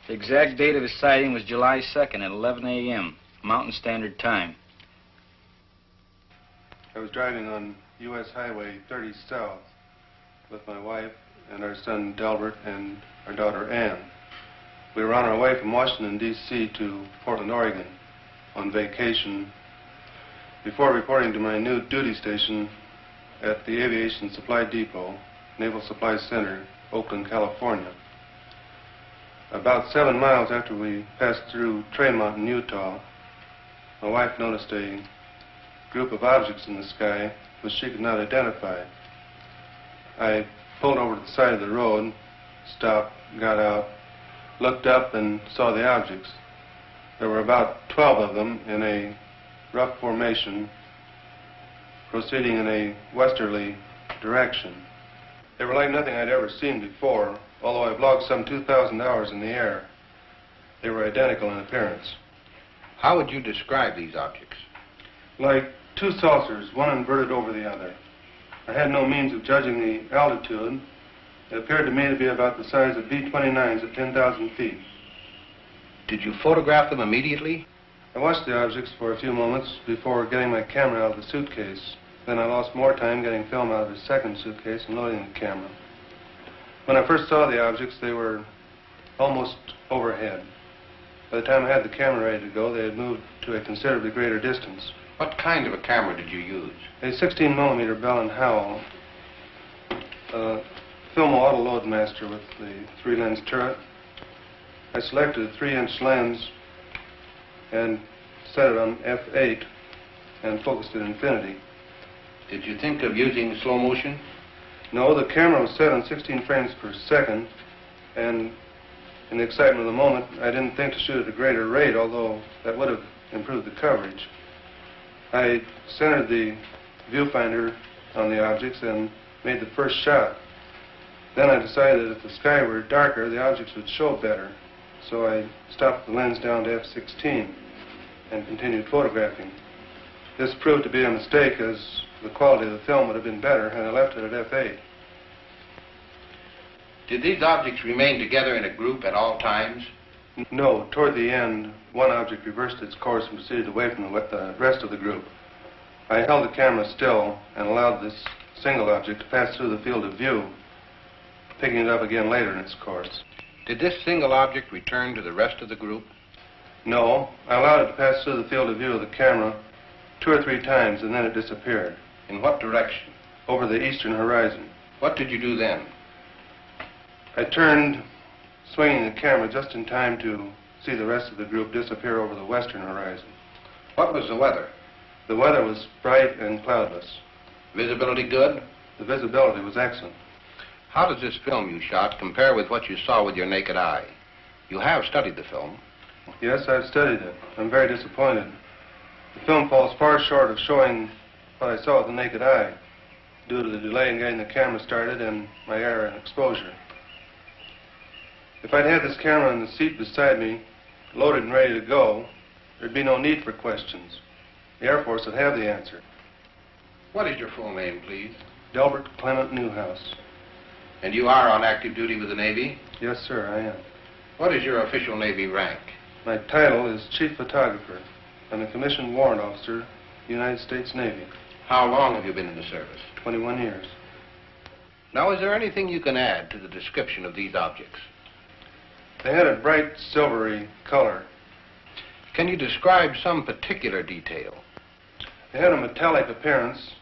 The exact date of his sighting was July 2nd at 11 a.m., Mountain Standard Time. I was driving on U.S. Highway 30 South with my wife and our son Delbert and our daughter Ann. We were on our way from Washington, D.C. to Portland, Oregon on vacation before reporting to my new duty station at the Aviation Supply Depot, Naval Supply Center, Oakland, California. About 7 miles after we passed through Tremonton, Utah, my wife noticed a group of objects in the sky which she could not identify. I pulled over to the side of the road, stopped, got out, looked up and saw the objects. There were about 12 of them in a rough formation proceeding in a westerly direction. They were like nothing I'd ever seen before, although I've logged some 2,000 hours in the air. They were identical in appearance. How would you describe these objects? Like two saucers, one inverted over the other. I had no means of judging the altitude. It appeared to me to be about the size of B-29s at 10,000 feet. Did you photograph them immediately? I watched the objects for a few moments before getting my camera out of the suitcase. Then I lost more time getting film out of the second suitcase and loading the camera. When I first saw the objects, they were almost overhead. By the time I had the camera ready to go, they had moved to a considerably greater distance. What kind of a camera did you use? A 16mm Bell & Howell Filmo Auto Load Master with the 3-lens turret. I selected a 3-inch lens and set it on f8 and focused at infinity. Did you think of using slow motion? No, the camera was set on 16 frames per second, and in the excitement of the moment, I didn't think to shoot at a greater rate, although that would have improved the coverage. I centered the viewfinder on the objects and made the first shot. Then I decided that if the sky were darker, the objects would show better. So I stopped the lens down to f16 and continued photographing. This proved to be a mistake, as the quality of the film would have been better had I left it at f8. Did these objects remain together in a group at all times? No. Toward the end, one object reversed its course and proceeded away from the rest of the group. I held the camera still and allowed this single object to pass through the field of view, picking it up again later in its course. Did this single object return to the rest of the group? No. I allowed it to pass through the field of view of the camera 2 or 3 times, and then it disappeared. In what direction? Over the eastern horizon. What did you do then? I turned, swinging the camera just in time to see the rest of the group disappear over the western horizon. What was the weather? The weather was bright and cloudless. Visibility good? The visibility was excellent. How does this film you shot compare with what you saw with your naked eye? You have studied the film. Yes, I've studied it. I'm very disappointed. The film falls far short of showing what I saw with the naked eye due to the delay in getting the camera started and my error in exposure. If I'd had this camera in the seat beside me, loaded and ready to go, there'd be no need for questions. The Air Force would have the answer. What is your full name, please? Delbert Newhouse. And you are on active duty with the Navy? Yes, sir, I am. What is your official Navy rank? My title is Chief Photographer. I'm a commissioned warrant officer, United States Navy. How long have you been in the service? 21 years. Now, is there anything you can add to the description of these objects? They had a bright silvery color. Can you describe some particular detail? They had a metallic appearance.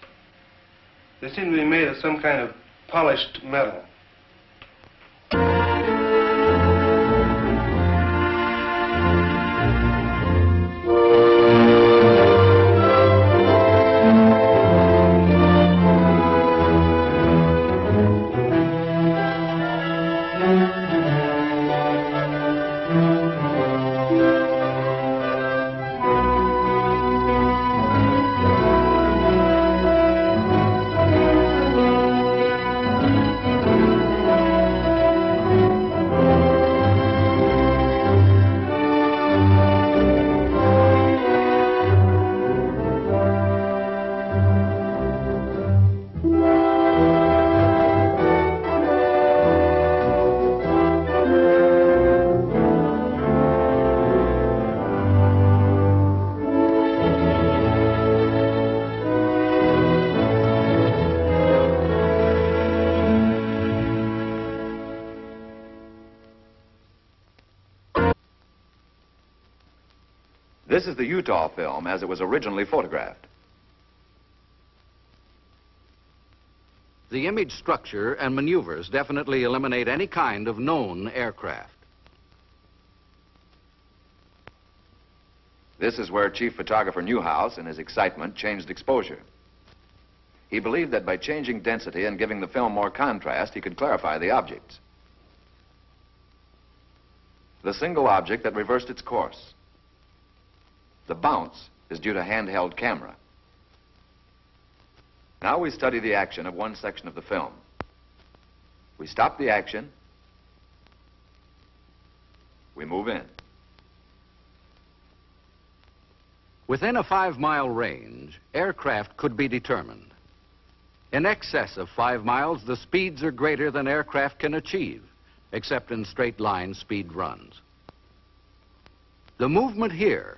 They seemed to be made of some kind of polished metal. This is the Utah film as it was originally photographed. The image structure and maneuvers definitely eliminate any kind of known aircraft. This is where Chief Photographer Newhouse, in his excitement, changed exposure. He believed that by changing density and giving the film more contrast, he could clarify the objects. The single object that reversed its course. The bounce is due to handheld camera. Now we study the action of one section of the film. We stop the action. We move in. Within a 5-mile range, aircraft could be determined. In excess of 5 miles, the speeds are greater than aircraft can achieve, except in straight-line speed runs. The movement here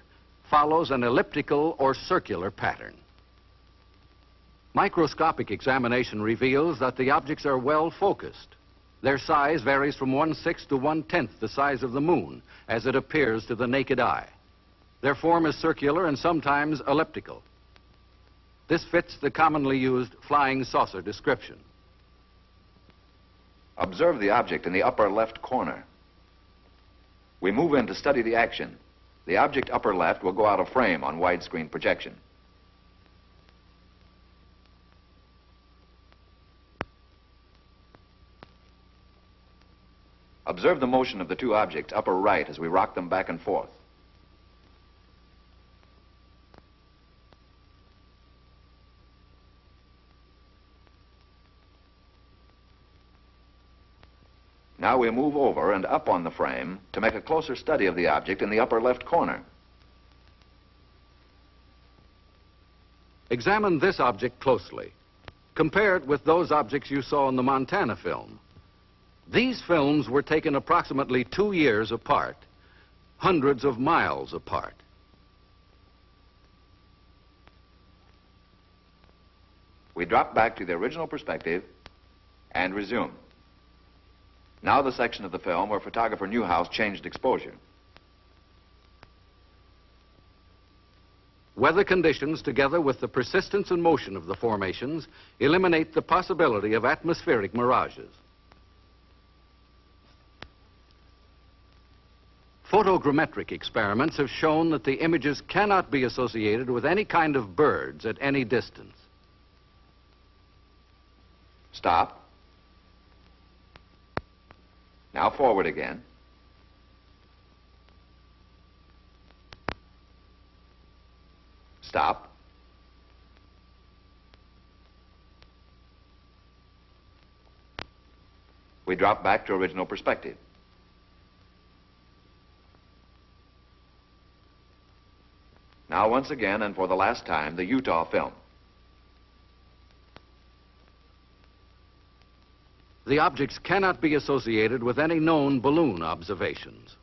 follows an elliptical or circular pattern. Microscopic examination reveals that the objects are well focused. Their size varies from 1/6 to 1/10 the size of the moon, as it appears to the naked eye. Their form is circular and sometimes elliptical. This fits the commonly used flying saucer description. Observe the object in the upper left corner. We move in to study the action. The object upper left will go out of frame on widescreen projection. Observe the motion of the two objects upper right as we rock them back and forth. Now we move over and up on the frame to make a closer study of the object in the upper left corner. Examine this object closely. Compare it with those objects you saw in the Montana film. These films were taken approximately 2 years apart, hundreds of miles apart. We drop back to the original perspective and resume. Now the section of the film where photographer Newhouse changed exposure. Weather conditions, together with the persistence and motion of the formations, eliminate the possibility of atmospheric mirages. Photogrammetric experiments have shown that the images cannot be associated with any kind of birds at any distance. Stop. Now forward again. Stop. We drop back to original perspective. Now once again, and for the last time, the Utah film. The objects cannot be associated with any known balloon observations.